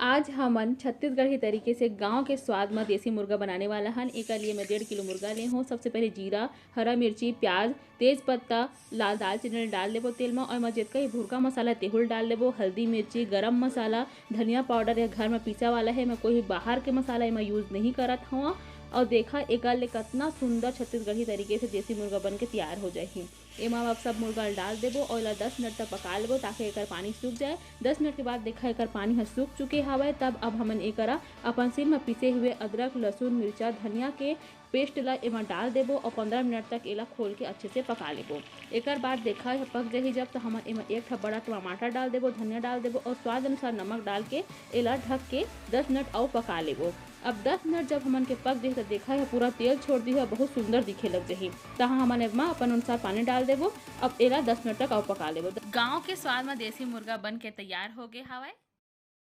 आज हमन छत्तीसगढ़ी तरीके से गांव के स्वाद में देसी मुर्गा बनाने वाला हन। एक लिए मैं 1.5 किलो मुर्गा ले हूँ। सबसे पहले जीरा, हरा मिर्ची, प्याज, तेज पत्ता, लाल दालचीनी डाल लेबो तेल में। और मैं जितना ही भुरका मसाला तेहुल डाल लेबो। हल्दी, मिर्ची, गरम मसाला, धनिया पाउडर या घर में पीसा वाला है। मैं कोई बाहर के मसाला में यूज़ नहीं करत हूँ। और देखा एक ले कितना सुंदर छत्तीसगढ़ी तरीके से देसी मुर्गा बन के तैयार हो जाही। एमा अब सब मुर्गा डाल देबो और 10 मिनट तक पका लेबो ताकि एकर पानी सूख जाए। 10 मिनट के बाद देखा एकर पानी ह सूख चुके हवे। तब अब हमन एकरा अपन सिल में पीसे हुए अदरक, लहसुन, मिर्चा, धनिया के पेस्ट ला एमा डाल देबो और 15 मिनट तक एला खोल के अच्छे से पका लेबो। एकर बाद देखा पक जाही जब तो हमन एमा एक ठा बड़ा टमाटर डाल देबो, धनिया डाल देबो और स्वाद अनुसार नमक डाल के एला ढक के 10 मिनट और पका लेबो। अब 10 मिनट जब हमन के पक जाही तो देखा है पूरा तेल छोड़ दी है, बहुत सुंदर दिखे लग जाही। तहाँ हमन एमा अपन अनुसार पानी डाल देबो। अब एला 10 मिनट तक और पका लेबो। गाँव के स्वाद में देसी मुर्गा बन के तैयार हो गए हवे।